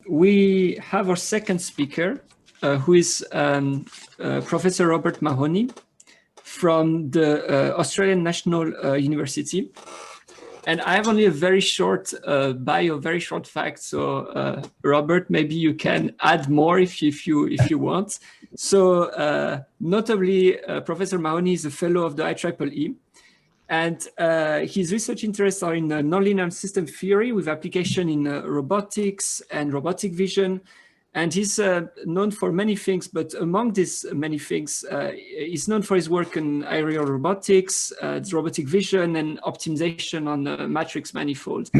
we have our second speaker, who is Professor Robert Mahony from the Australian National University. And I have only a very short bio, very short fact. So Robert, maybe you can add more if you want. So notably, Professor Mahony is a fellow of the IEEE. And his research interests are in nonlinear system theory with application in robotics and robotic vision. And he's known for many things, but among these many things, he's known for his work in aerial robotics, robotic vision, and optimization on matrix manifold.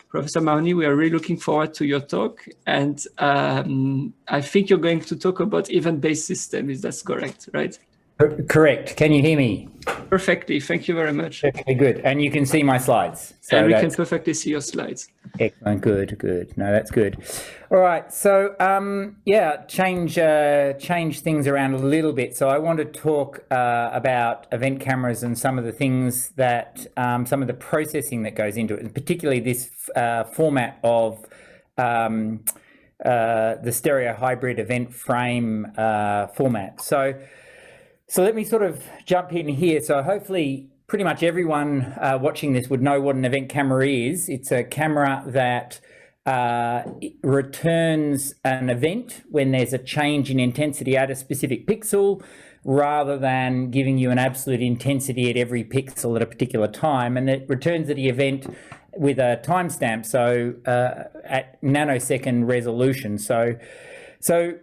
Professor Mahony, we are really looking forward to your talk. And I think you're going to talk about event-based systems. Is that correct, right? Correct. Can you hear me? Perfectly. Thank you very much. Perfectly good. And you can see my slides. So and we can perfectly see your slides. Excellent. Good, good. No, that's good. All right. So, yeah, change things around a little bit. So I want to talk about event cameras and some of the things that, some of the processing that goes into it, and particularly this format of the stereo hybrid event frame format. So let me sort of jump in here. So hopefully pretty much everyone watching this would know what an event camera is. It's a camera that returns an event when there's a change in intensity at a specific pixel, rather than giving you an absolute intensity at every pixel at a particular time. And it returns the event with a timestamp, so at nanosecond resolution. So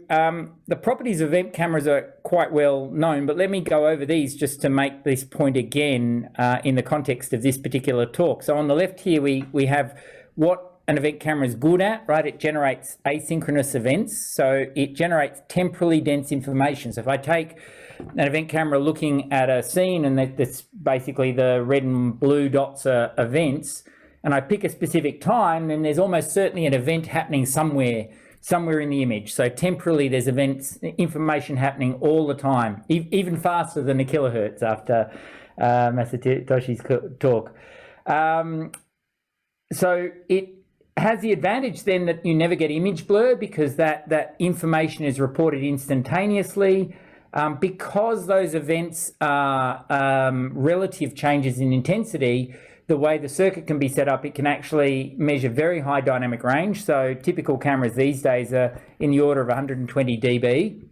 the properties of event cameras are quite well known, but let me go over these just to make this point again in the context of this particular talk. So on the left here, we have what an event camera is good at, right? It generates asynchronous events. So it generates temporally dense information. So if I take an event camera looking at a scene, and that's basically the red and blue dots are events, and I pick a specific time, then there's almost certainly an event happening somewhere in the image. So temporally, there's events, information happening all the time, even faster than a kilohertz after Masatoshi's talk. So it has the advantage then that you never get image blur, because that information is reported instantaneously. Because those events are relative changes in intensity, the way the circuit can be set up, it can actually measure very high dynamic range. So typical cameras these days are in the order of 120 dB.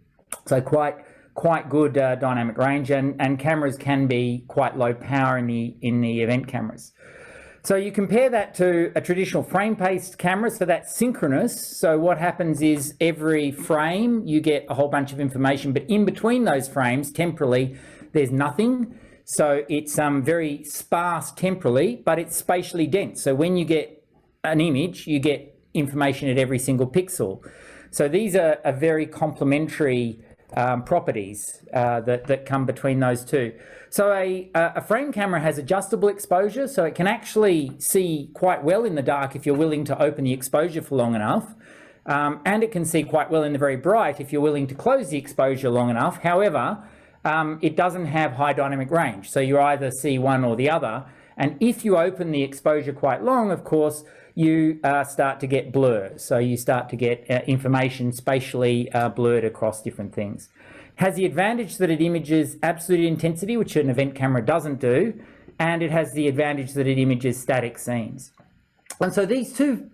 So quite good dynamic range, and cameras can be quite low power in the event cameras. So you compare that to a traditional frame-based camera, so that's synchronous. So what happens is every frame you get a whole bunch of information, but in between those frames, temporally, there's nothing. So it's very sparse temporally, but it's spatially dense. So when you get an image, you get information at every single pixel. So these are very complementary properties that come between those two. So a frame camera has adjustable exposure, so it can actually see quite well in the dark if you're willing to open the exposure for long enough. And it can see quite well in the very bright if you're willing to close the exposure long enough. However, it doesn't have high dynamic range, so you either see one or the other. And if you open the exposure quite long, of course, you start to get blur. So you start to get information spatially blurred across different things. Has the advantage that it images absolute intensity, which an event camera doesn't do, and it has the advantage that it images static scenes. And so these two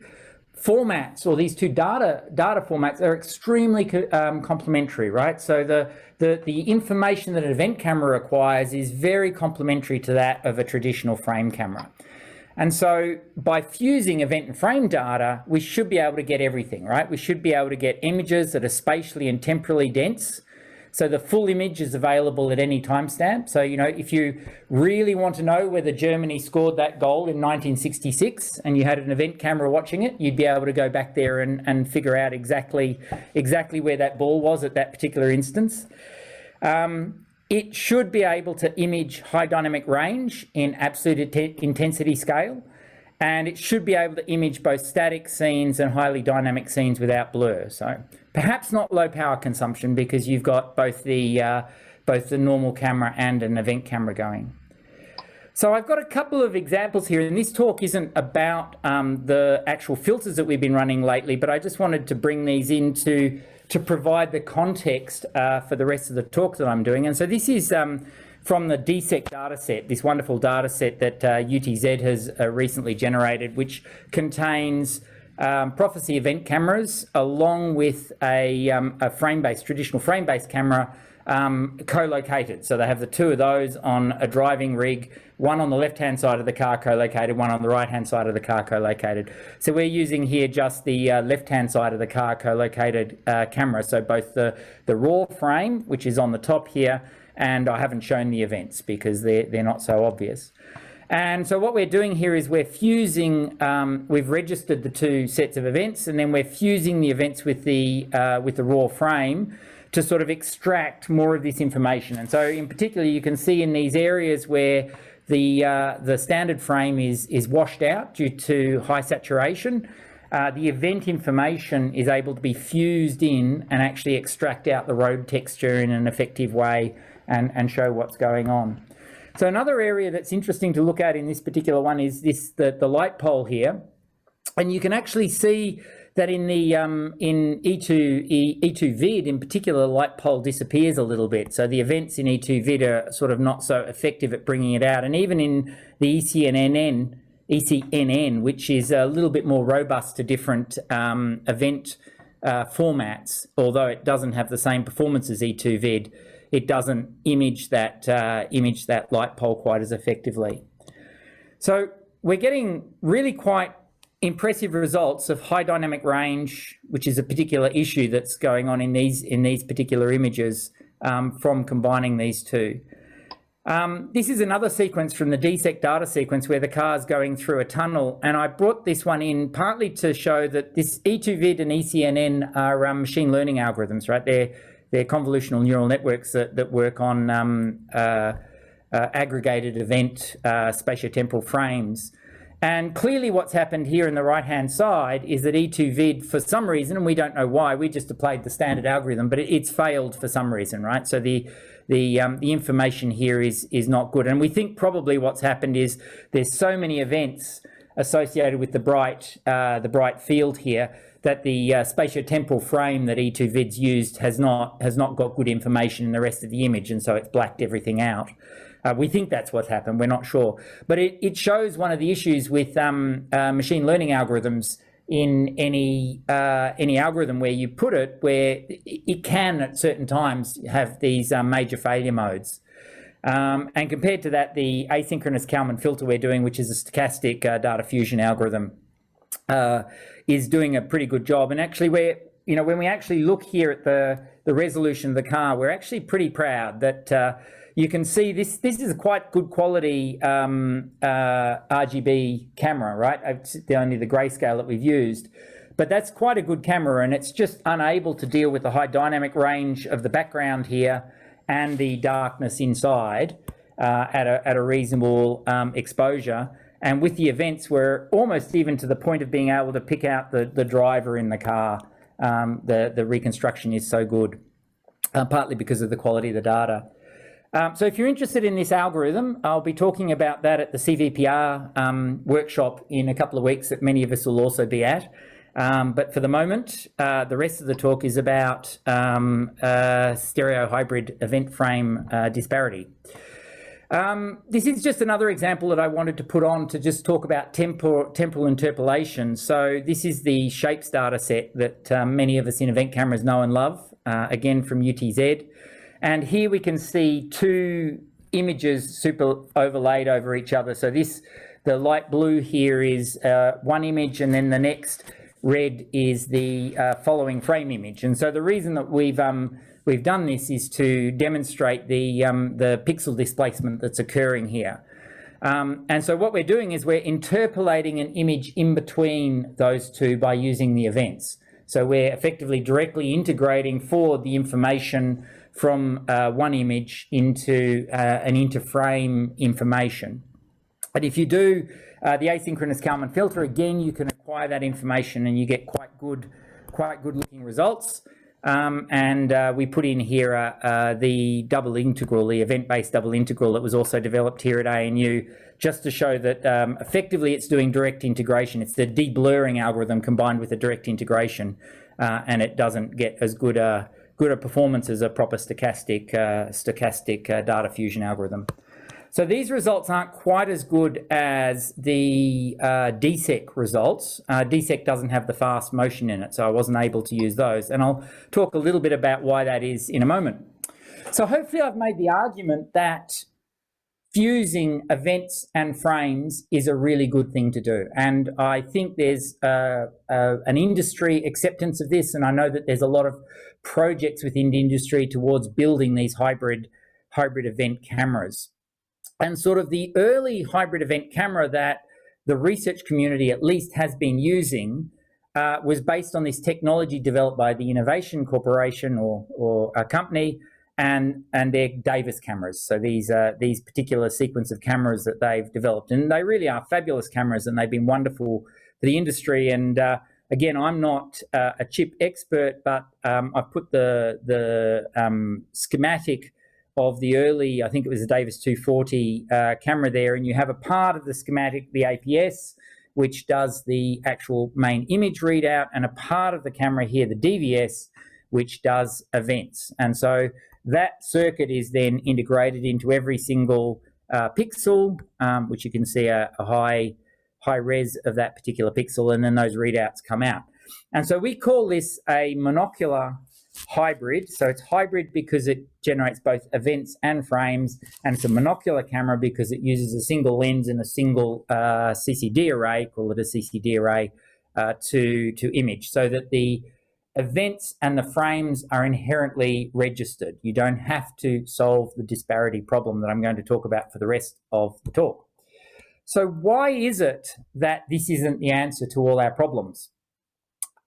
formats, or these two data formats, are extremely complementary, right? So the information that an event camera requires is very complementary to that of a traditional frame camera. And so by fusing event and frame data, we should be able to get everything, right? We should be able to get images that are spatially and temporally dense. So the full image is available at any timestamp. So, you know, if you really want to know whether Germany scored that goal in 1966 and you had an event camera watching it, you'd be able to go back there and figure out exactly where that ball was at that particular instance. It should be able to image high dynamic range in absolute intensity scale, and it should be able to image both static scenes and highly dynamic scenes without blur. So perhaps not low power consumption, because you've got both the normal camera and an event camera going. So I've got a couple of examples here, and this talk isn't about the actual filters that we've been running lately, but I just wanted to bring these in to provide the context for the rest of the talk that I'm doing. And so this is from the DSEC dataset, this wonderful dataset that UTZ has recently generated, which contains prophecy event cameras along with a frame-based, traditional frame-based camera co-located. So they have the two of those on a driving rig, one on the left-hand side of the car co-located, one on the right-hand side of the car co-located. So we're using here just the left-hand side of the car co-located camera. So both the raw frame, which is on the top here, and I haven't shown the events because they're not so obvious. And so what we're doing here is we're fusing, we've registered the two sets of events, and then we're fusing the events with the raw frame to sort of extract more of this information. And so in particular, you can see in these areas where the standard frame is washed out due to high saturation, the event information is able to be fused in and actually extract out the road texture in an effective way and show what's going on. So another area that's interesting to look at in this particular one is the light pole here. And you can actually see that in the in E2 vid in particular, the light pole disappears a little bit. So the events in E2 vid are sort of not so effective at bringing it out. And even in the ECNN, which is a little bit more robust to different event formats, although it doesn't have the same performance as E2 vid, it doesn't image that light pole quite as effectively. So we're getting really quite impressive results of high dynamic range, which is a particular issue that's going on in these particular images from combining these two. This is another sequence from the DSEC data sequence where the car's going through a tunnel, and I brought this one in partly to show that this E2 vid and ECNN are machine learning algorithms, right? They're convolutional neural networks that work on aggregated event spatiotemporal frames. And clearly what's happened here in the right-hand side is that E2 vid, for some reason, and we don't know why, we just applied the standard algorithm, but it's failed for some reason, right? So the information here is not good. And we think probably what's happened is there's so many events associated with the bright field here that the spatiotemporal frame that E2 vid's used has not got good information in the rest of the image, and so it's blacked everything out. We think that's what's happened, we're not sure. But it shows one of the issues with machine learning algorithms in any algorithm where you put it, where it can at certain times have these major failure modes. And compared to that, the asynchronous Kalman filter we're doing, which is a stochastic data fusion algorithm, is doing a pretty good job. And actually, when we actually look here at the resolution of the car, we're actually pretty proud that you can see this is a quite good quality RGB camera, right? It's only the grayscale that we've used. But that's quite a good camera, and it's just unable to deal with the high dynamic range of the background here and the darkness inside at a reasonable exposure. And with the events, we're almost even to the point of being able to pick out the driver in the car. The reconstruction is so good, partly because of the quality of the data. So if you're interested in this algorithm, I'll be talking about that at the CVPR workshop in a couple of weeks that many of us will also be at. But for the moment, the rest of the talk is about stereo hybrid event frame disparity. This is just another example that I wanted to put on to just talk about temporal interpolation. So this is the shapes data set that many of us in event cameras know and love, again from UTZ. And here we can see two images super overlaid over each other. So the light blue here is one image, and then the next red is the following frame image. And so the reason that we've done this is to demonstrate the pixel displacement that's occurring here. And so what we're doing is we're interpolating an image in between those two by using the events. So we're effectively directly integrating forward the information from one image into an interframe information. And if you do the asynchronous Kalman filter, again, you can acquire that information and you get quite good looking results. We put in here the double integral, the event-based double integral that was also developed here at ANU, just to show that effectively it's doing direct integration. It's the de-blurring algorithm combined with the direct integration, and it doesn't get as good a performance as a proper stochastic data fusion algorithm. So these results aren't quite as good as the DSEC results. DSEC doesn't have the fast motion in it, so I wasn't able to use those. And I'll talk a little bit about why that is in a moment. So hopefully I've made the argument that fusing events and frames is a really good thing to do. And I think there's an industry acceptance of this, and I know that there's a lot of projects within the industry towards building these hybrid event cameras. And sort of the early hybrid event camera that the research community at least has been using was based on this technology developed by the Innovation Corporation or a company and their Davis cameras. So these particular sequence of cameras that they've developed, and they really are fabulous cameras, and they've been wonderful for the industry. And again, I'm not a chip expert, but I've put the schematic of the early, I think it was a Davis 240 camera there, and you have a part of the schematic, the APS, which does the actual main image readout, and a part of the camera here, the DVS, which does events. And so that circuit is then integrated into every single pixel, which you can see a high res of that particular pixel, and then those readouts come out. And so we call this a monocular hybrid. So it's hybrid because it generates both events and frames, and it's a monocular camera because it uses a single lens and a single CCD array, call it a CCD array, to image, so that the events and the frames are inherently registered. You don't have to solve the disparity problem that I'm going to talk about for the rest of the talk. So why is it that this isn't the answer to all our problems?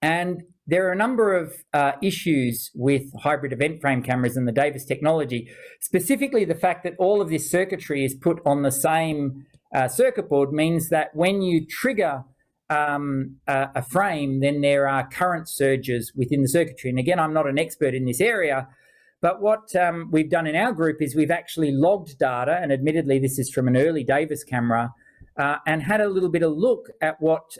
And there are a number of issues with hybrid event frame cameras and the Davis technology, specifically the fact that all of this circuitry is put on the same circuit board means that when you trigger a frame, then there are current surges within the circuitry. And again, I'm not an expert in this area, but what we've done in our group is we've actually logged data, and admittedly this is from an early Davis camera, and had a little bit of look at what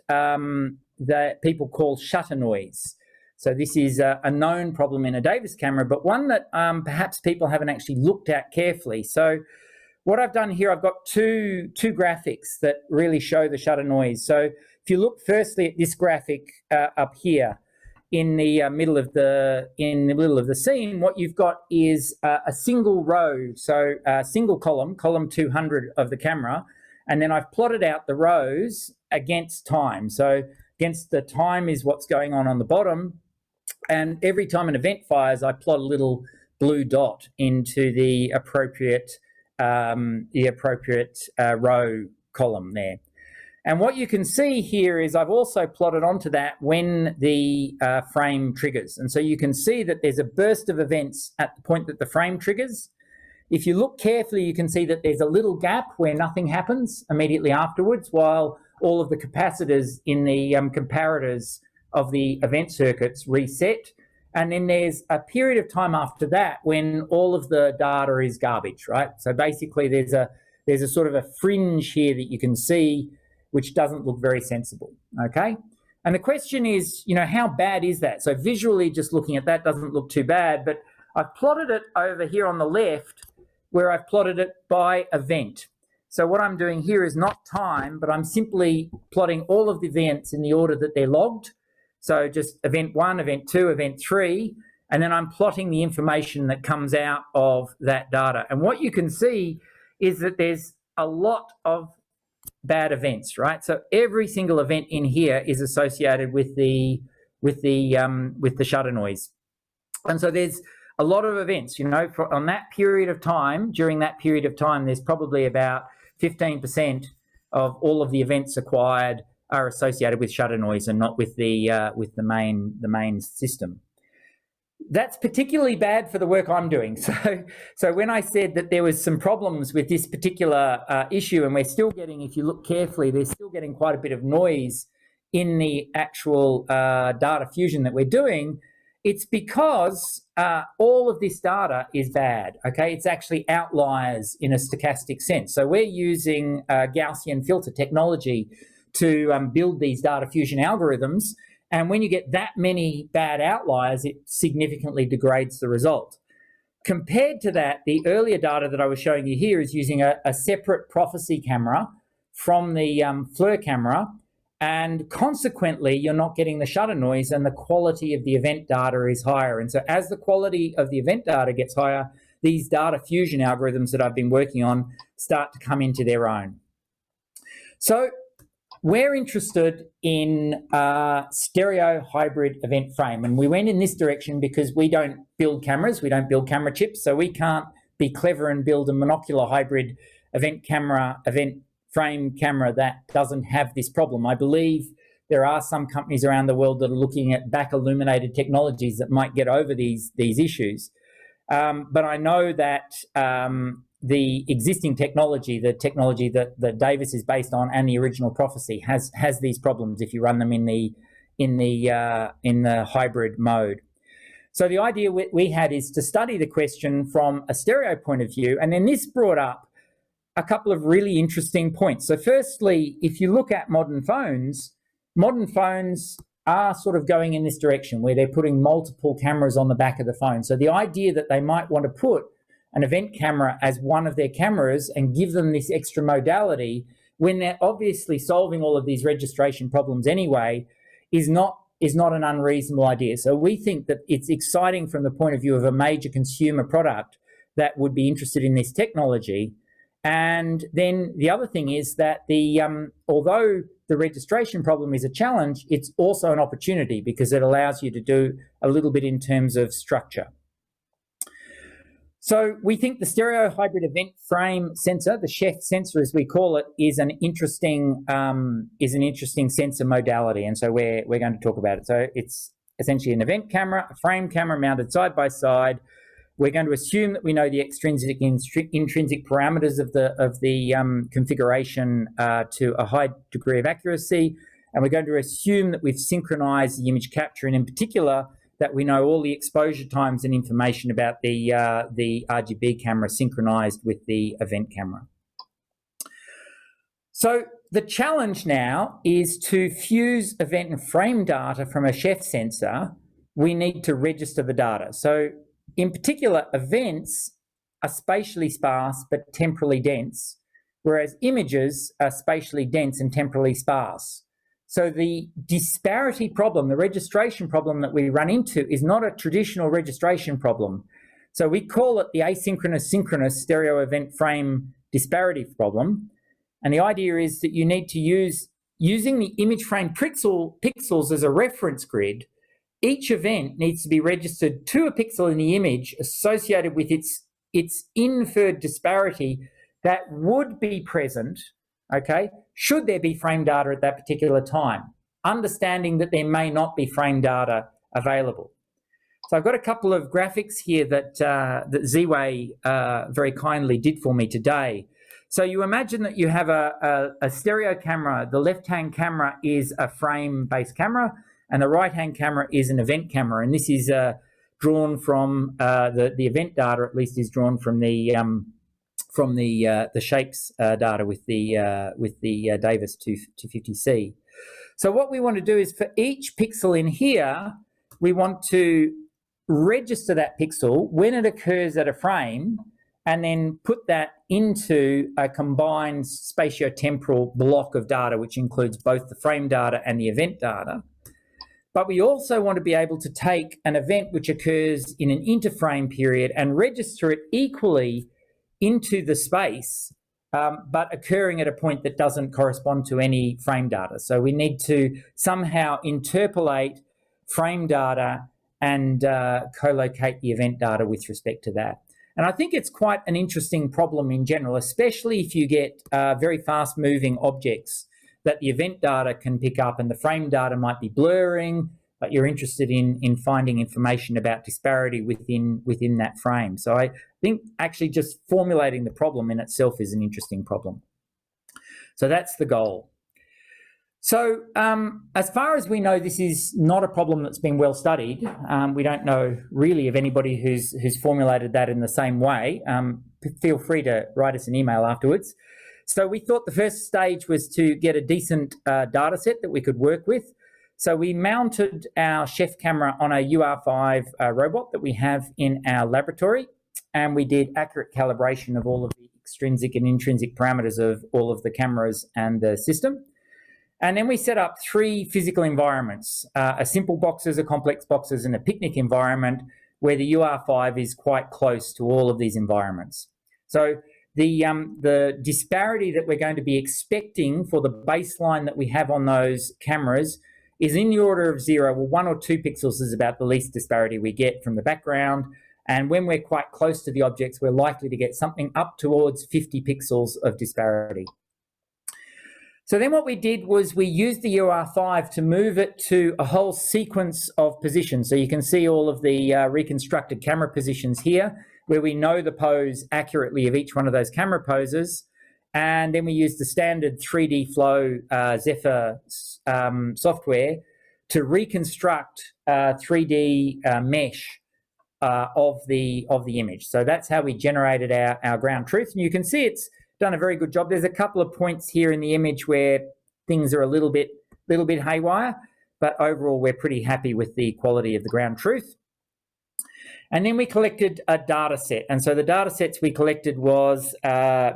that people call shutter noise. So this is a known problem in a Davis camera, but one that perhaps people haven't actually looked at carefully. So what I've done here, I've got two graphics that really show the shutter noise. So if you look firstly at this graphic up here in the middle of the scene, what you've got is a single row, so a single column 200 of the camera, and then I've plotted out the rows against time. So against the time is what's going on the bottom, and every time an event fires, I plot a little blue dot into the appropriate row column there. And what you can see here is I've also plotted onto that when the frame triggers. And so you can see that there's a burst of events at the point that the frame triggers. If you look carefully, you can see that there's a little gap where nothing happens immediately afterwards, while all of the capacitors in the comparators of the event circuits reset. And then there's a period of time after that when all of the data is garbage, right? So basically there's a sort of a fringe here that you can see, which doesn't look very sensible, okay? And the question is, you know, how bad is that? So visually, just looking at that doesn't look too bad, but I've plotted it over here on the left where I've plotted it by event. So what I'm doing here is not time, but I'm simply plotting all of the events in the order that they're logged. So just event 1, event 2, event 3, and then I'm plotting the information that comes out of that data. And what you can see is that there's a lot of bad events, right? So every single event in here is associated with the shutter noise. And so there's a lot of events, you know, on that period of time, during that period of time, there's probably about 15% of all of the events acquired are associated with shutter noise and not with the main system. That's particularly bad for the work I'm doing. So when I said that there was some problems with this particular issue, and we're still getting, if you look carefully, they're still getting quite a bit of noise in the actual data fusion that we're doing, It's because all of this data is bad, okay? It's actually outliers in a stochastic sense. So we're using Gaussian filter technology to build these data fusion algorithms. And when you get that many bad outliers, it significantly degrades the result. Compared to that, the earlier data that I was showing you here is using a separate prophecy camera from the FLIR camera, and consequently, you're not getting the shutter noise and the quality of the event data is higher. And so as the quality of the event data gets higher, these data fusion algorithms that I've been working on start to come into their own. So we're interested in stereo hybrid event frame, and we went in this direction because we don't build cameras, we don't build camera chips, so we can't be clever and build a monocular hybrid event frame camera that doesn't have this problem. I believe there are some companies around the world that are looking at back illuminated technologies that might get over these issues. But I know that the existing technology, the technology that Davis is based on, and the original prophecy has these problems if you run them in the hybrid mode. So the idea we had is to study the question from a stereo point of view, and then this brought up a couple of really interesting points. So firstly, if you look at modern phones are sort of going in this direction where they're putting multiple cameras on the back of the phone. So the idea that they might want to put an event camera as one of their cameras and give them this extra modality when they're obviously solving all of these registration problems anyway is not an unreasonable idea. So we think that it's exciting from the point of view of a major consumer product that would be interested in this technology. And then the other thing is that although the registration problem is a challenge, it's also an opportunity because it allows you to do a little bit in terms of structure. So we think the stereo hybrid event frame sensor, the CHEF sensor as we call it, is an interesting sensor modality, and so we're going to talk about it. So it's essentially an event camera, a frame camera mounted side by side. We're going to assume that we know the extrinsic and intrinsic parameters of the configuration to a high degree of accuracy, and we're going to assume that we've synchronized the image capture, and in particular that we know all the exposure times and information about the RGB camera synchronized with the event camera. So the challenge now is to fuse event and frame data from a CHEF sensor. We need to register the data. So in particular, events are spatially sparse but temporally dense, whereas images are spatially dense and temporally sparse. So the disparity problem, the registration problem that we run into is not a traditional registration problem. So we call it the asynchronous-synchronous stereo event frame disparity problem. And the idea is that you need to using the image frame pixels as a reference grid, each event needs to be registered to a pixel in the image associated with its inferred disparity that would be present, okay, should there be frame data at that particular time, understanding that there may not be frame data available. So I've got a couple of graphics here that Ziwei very kindly did for me today. So you imagine that you have a stereo camera. The left-hand camera is a frame-based camera, and the right-hand camera is an event camera. And this is drawn from the event data, at least, is drawn from the shapes data with the Davis 250C. So what we want to do is for each pixel in here, we want to register that pixel when it occurs at a frame, and then put that into a combined spatiotemporal block of data, which includes both the frame data and the event data. But we also want to be able to take an event which occurs in an interframe period and register it equally into the space, but occurring at a point that doesn't correspond to any frame data. So we need to somehow interpolate frame data and co-locate the event data with respect to that. And I think it's quite an interesting problem in general, especially if you get very fast-moving objects that the event data can pick up and the frame data might be blurring, but you're interested in finding information about disparity within that frame. So I think actually just formulating the problem in itself is an interesting problem. So that's the goal. So as far as we know, this is not a problem that's been well studied. We don't know really of anybody who's formulated that in the same way. Feel free to write us an email afterwards. So we thought the first stage was to get a decent data set that we could work with. So we mounted our chef camera on a UR5 robot that we have in our laboratory, and we did accurate calibration of all of the extrinsic and intrinsic parameters of all of the cameras and the system. And then we set up 3 physical environments, a simple boxes, a complex boxes, and a picnic environment where the UR5 is quite close to all of these environments. So the disparity that we're going to be expecting for the baseline that we have on those cameras is in the order of 0. Well, 1 or 2 pixels is about the least disparity we get from the background. And when we're quite close to the objects, we're likely to get something up towards 50 pixels of disparity. So then what we did was we used the UR5 to move it to a whole sequence of positions. So you can see all of the reconstructed camera positions here, where we know the pose accurately of each one of those camera poses. And then we used the standard 3D Flow Zephyr software to reconstruct 3D mesh of the image. So that's how we generated our ground truth. And you can see it's done a very good job. There's a couple of points here in the image where things are a little bit haywire, but overall we're pretty happy with the quality of the ground truth. And then we collected a data set. And so the data sets we collected was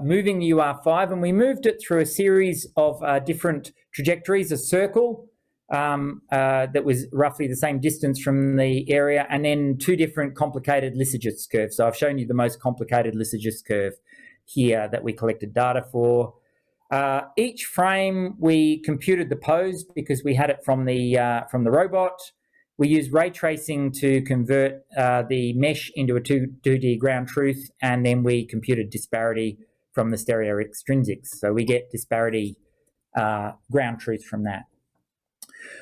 moving the UR5, and we moved it through a series of different trajectories, a circle that was roughly the same distance from the area, and then 2 different complicated Lysaghis curves. So I've shown you the most complicated Lysaghis curve here that we collected data for. Each frame we computed the pose because we had it from the robot. We used ray tracing to convert the mesh into a 2D ground truth, and then we computed disparity from the stereo extrinsics. So we get disparity ground truth from that.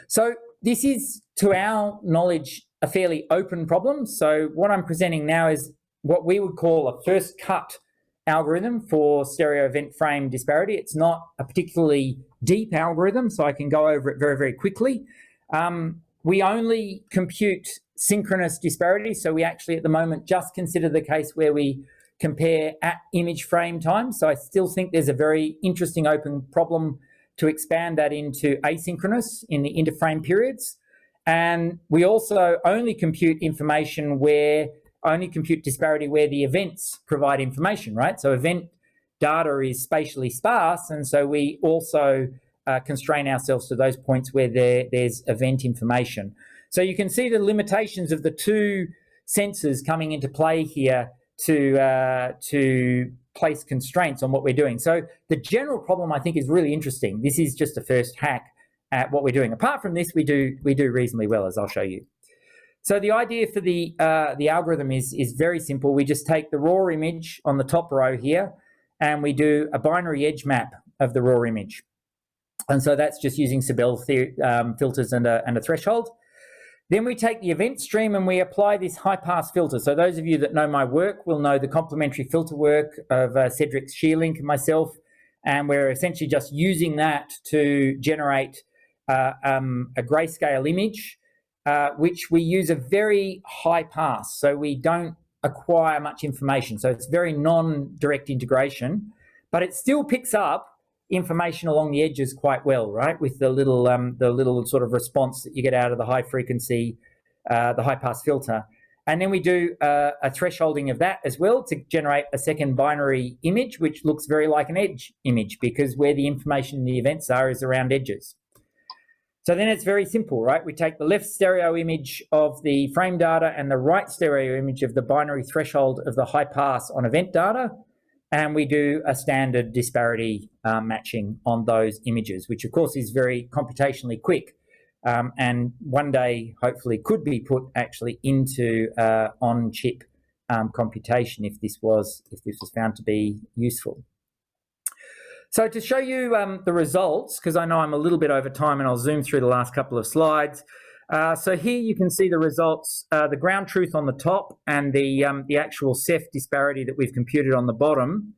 So this is, to our knowledge, a fairly open problem. So what I'm presenting now is what we would call a first cut algorithm for stereo event frame disparity. It's not a particularly deep algorithm, so I can go over it very, very quickly. We only compute synchronous disparity, so we actually at the moment just consider the case where we compare at image frame time. So I still think there's a very interesting open problem to expand that into asynchronous in the interframe periods. And we also only compute disparity where the events provide information, right? So event data is spatially sparse, and so we also constrain ourselves to those points where there's event information. So you can see the limitations of the 2 sensors coming into play here to place constraints on what we're doing. So the general problem, I think, is really interesting. This is just a first hack at what we're doing. Apart from this, we do reasonably well, as I'll show you. So the idea for the algorithm is very simple. We just take the raw image on the top row here, and we do a binary edge map of the raw image. And so that's just using Sabel filters and a threshold. Then we take the event stream and we apply this high-pass filter. So those of you that know my work will know the complementary filter work of Cedric Shearlink and myself, and we're essentially just using that to generate a grayscale image, which we use a very high pass, so we don't acquire much information. So it's very non-direct integration, but it still picks up information along the edges quite well, right? With the little sort of response that you get out of the high frequency, the high pass filter. And then we do a thresholding of that as well to generate a second binary image, which looks very like an edge image because where the information in the events are is around edges. So then it's very simple, right? We take the left stereo image of the frame data and the right stereo image of the binary threshold of the high pass on event data, and we do a standard disparity matching on those images, which of course is very computationally quick, and one day hopefully could be put actually into on-chip computation if this was found to be useful. So to show you the results, because I know I'm a little bit over time and I'll zoom through the last couple of slides. So here you can see the results, the ground truth on the top and the actual Ceph disparity that we've computed on the bottom.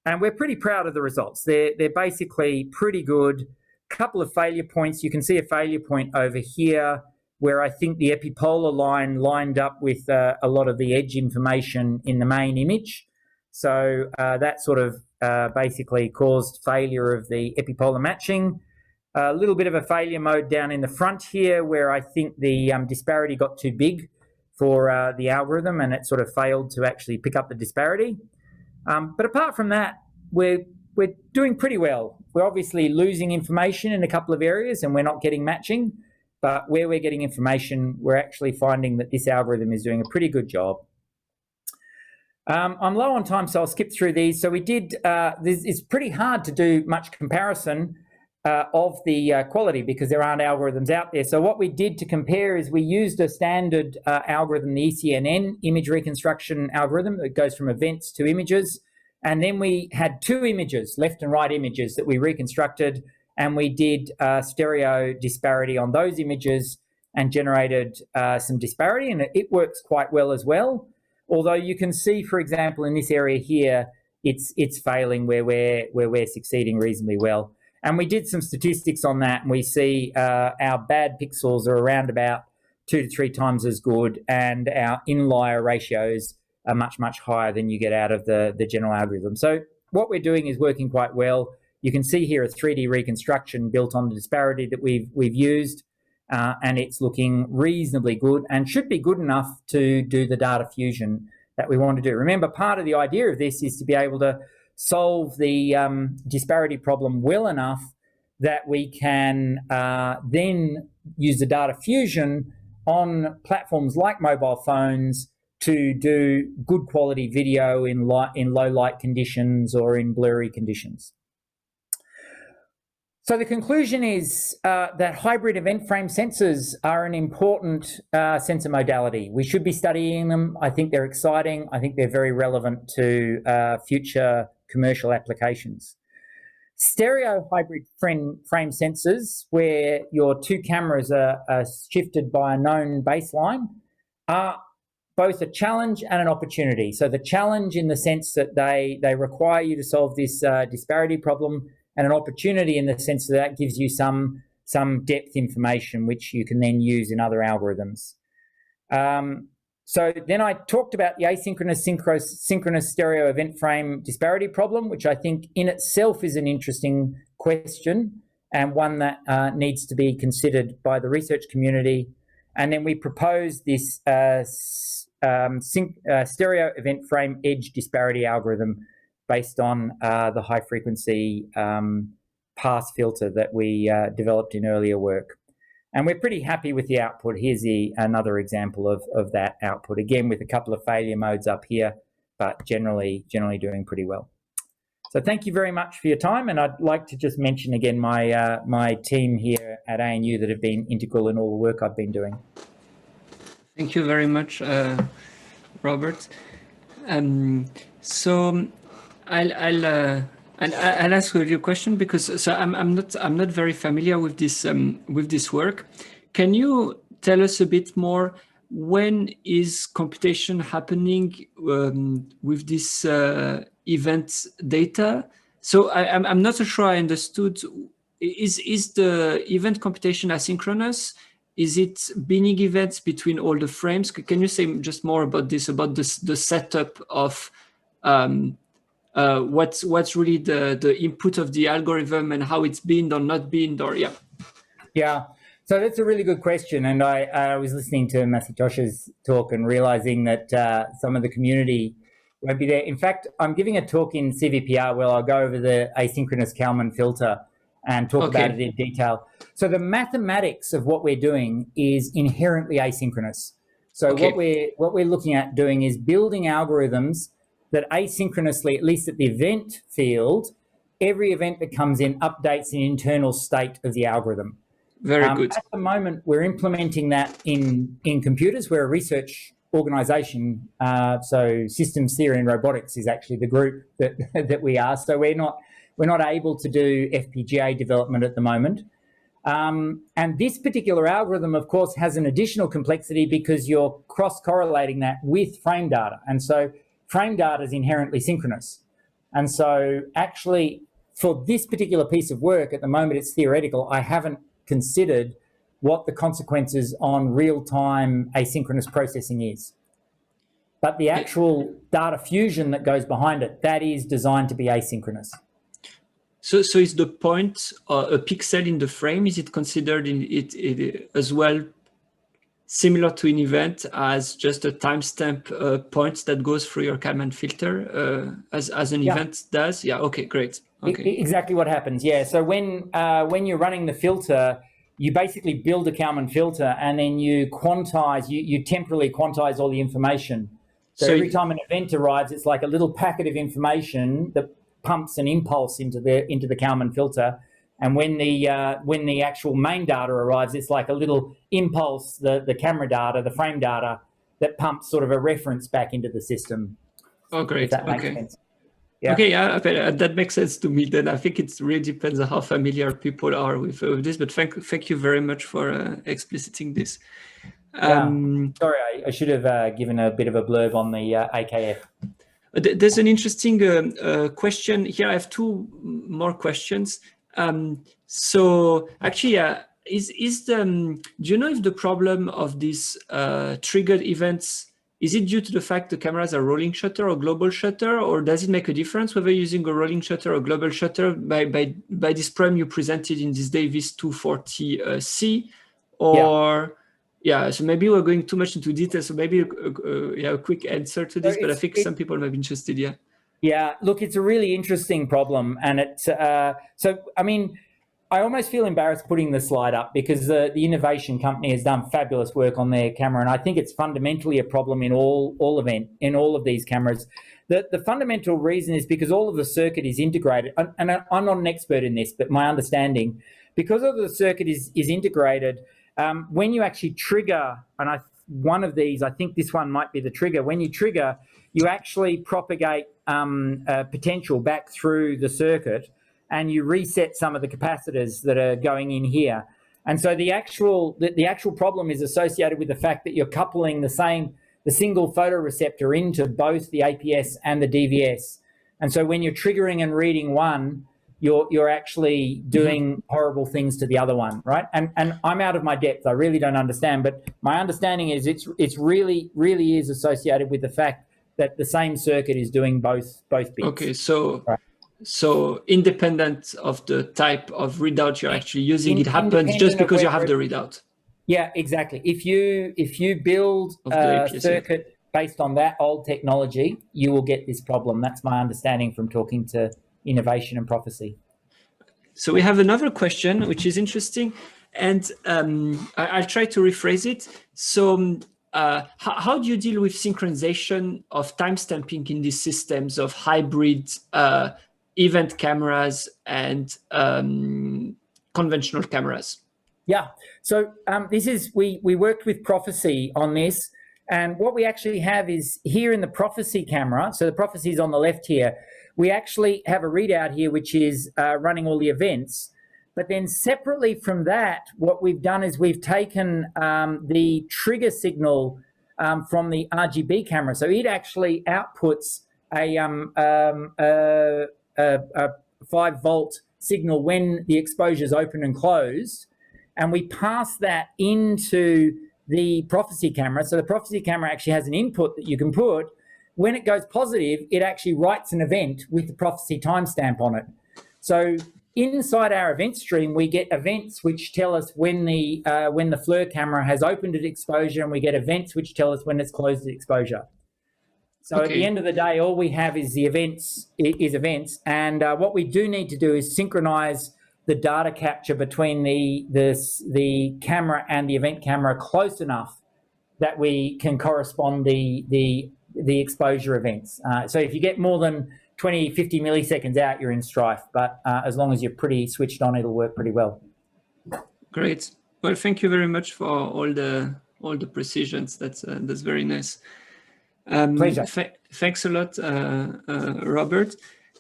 And we're pretty proud of the results. They're basically pretty good couple of failure points. You can see a failure point over here where I think the epipolar line lined up with a lot of the edge information in the main image. So that sort of basically caused failure of the epipolar matching. A little bit of a failure mode down in the front here where I think the disparity got too big for the algorithm and it sort of failed to actually pick up the disparity. But apart from that, we're doing pretty well. We're obviously losing information in a couple of areas and we're not getting matching, but where we're getting information, we're actually finding that this algorithm is doing a pretty good job. I'm low on time, so I'll skip through these. So we did, it's pretty hard to do much comparison of the quality because there aren't algorithms out there. So what we did to compare is we used a standard algorithm, the ECNN image reconstruction algorithm that goes from events to images. And then we had two images, left and right images that we reconstructed, and we did stereo disparity on those images and generated some disparity, and it works quite well as well. Although you can see, for example, in this area here, it's failing where we're succeeding reasonably well. And we did some statistics on that, and we see our bad pixels are around about 2 to 3 times as good, and our inlier ratios are much, much higher than you get out of the general algorithm. So what we're doing is working quite well. You can see here a 3D reconstruction built on the disparity that we've used, and it's looking reasonably good and should be good enough to do the data fusion that we want to do. Remember, part of the idea of this is to be able to solve the disparity problem well enough that we can then use the data fusion on platforms like mobile phones to do good quality video in low light conditions or in blurry conditions. So the conclusion is that hybrid event frame sensors are an important sensor modality. We should be studying them. I think they're exciting. I think they're very relevant to future commercial applications. Stereo hybrid frame sensors, where your two cameras are shifted by a known baseline, are both a challenge and an opportunity. So the challenge in the sense that they require you to solve this disparity problem, and an opportunity in the sense that that gives you some depth information which you can then use in other algorithms. So then I talked about the asynchronous synchronous stereo event frame disparity problem, which I think in itself is an interesting question and one that needs to be considered by the research community. And then we proposed this stereo event frame edge disparity algorithm based on the high frequency pass filter that we developed in earlier work. And we're pretty happy with the output. Here's another example of that output, again with a couple of failure modes up here, but generally doing pretty well. So thank you very much for your time, and I'd like to just mention again my team here at ANU that have been integral in all the work I've been doing. Thank you very much, Robert. So I'll ask you a question because I'm not very familiar with this work. Can you tell us a bit more? When is computation happening with this event data? So I'm not so sure I understood. Is the event computation asynchronous? Is it binning events between all the frames? Can you say just more about this, about the setup of what's really the input of the algorithm and how it's binned or not binned, or Yeah, so that's a really good question. And I was listening to Masatoshi's talk and realizing that some of the community won't be there. In fact, I'm giving a talk in CVPR where I'll go over the asynchronous Kalman filter and talk about it in detail. So the mathematics of what we're doing is inherently asynchronous. So what we're looking at doing is building algorithms that asynchronously, at least at the event field, every event that comes in updates an internal state of the algorithm. Very good. At the moment, we're implementing that in computers. We're a research organization. So systems theory and robotics is actually the group that we are. So we're not able to do FPGA development at the moment. And this particular algorithm, of course, has an additional complexity because you're cross-correlating that with frame data. And so frame data is inherently synchronous. And so actually for this particular piece of work, at the moment it's theoretical, I haven't considered what the consequences on real-time asynchronous processing is. But the actual data fusion that goes behind it, that is designed to be asynchronous. So is the point a pixel in the frame? Is it considered in it as well similar to an event as just a timestamp point that goes through your Kalman filter as an event does? Yeah. Okay. Great. Okay. Exactly what happens. Yeah. So when you're running the filter, you basically build a Kalman filter and then you quantize. You temporally quantize all the information. So every time an event arrives, it's like a little packet of information that pumps an impulse into the Kalman filter, and when the actual main data arrives, it's like a little impulse, the camera data, the frame data, that pumps sort of a reference back into the system. Oh, great. If that makes sense. Yeah. Okay, yeah, that makes sense to me. Then I think it really depends on how familiar people are with this. But thank you very much for expliciting this. Sorry, I should have given a bit of a blurb on the AKF. There's an interesting question here. I have two more questions. So actually, do you know if the problem of these triggered events, is it due to the fact the cameras are rolling shutter or global shutter, or does it make a difference whether you're using a rolling shutter or global shutter by this problem you presented in this Davis 240C, or so maybe we're going too much into detail, so maybe a quick answer to this, but I think some people might be interested. Yeah, look, it's a really interesting problem, and it's so I mean, I almost feel embarrassed putting the slide up because the innovation company has done fabulous work on their camera, and I think it's fundamentally a problem in all of these cameras. The fundamental reason is because all of the circuit is integrated, and I'm not an expert in this, but my understanding, because of the circuit is integrated, when you actually trigger, and one of these, I think this one might be the trigger, when you trigger, you actually propagate potential back through the circuit, and you reset some of the capacitors that are going in here. And so the actual problem is associated with the fact that you're coupling the single photoreceptor into both the APS and the DVS. And so when you're triggering and reading one, you're actually doing horrible things to the other one, right? And I'm out of my depth. I really don't understand, but my understanding is it's really is associated with the fact that the same circuit is doing both bits. Okay, so right. So independent of the type of readout you're actually using, it happens just because you have the readout. Yeah, exactly. If you build a circuit based on that old technology, you will get this problem. That's my understanding from talking to Innovation and Prophecy. So we have another question, which is interesting, and I'll try to rephrase it. So how do you deal with synchronization of timestamping in these systems of hybrid event cameras and conventional cameras? Yeah, so we worked with Prophecy on this, and what we actually have is here in the Prophecy camera, so the Prophecy is on the left here, we actually have a readout here which is running all the events, but then separately from that, what we've done is we've taken the trigger signal from the RGB camera, so it actually outputs a 5-volt signal when the exposure is open and closed, and we pass that into the Prophecy camera. So the Prophecy camera actually has an input that you can put. When it goes positive, it actually writes an event with the Prophecy timestamp on it. So inside our event stream, we get events which tell us when the FLIR camera has opened at exposure, and we get events which tell us when it's closed at exposure. So at the end of the day, all we have is the events, and what we do need to do is synchronize the data capture between the camera and the event camera close enough that we can correspond the exposure events. So if you get more than 20, 50 milliseconds out, you're in strife, but as long as you're pretty switched on, it'll work pretty well. Great. Well, thank you very much for all the precisions. That's very nice. Pleasure. Thanks a lot, Robert.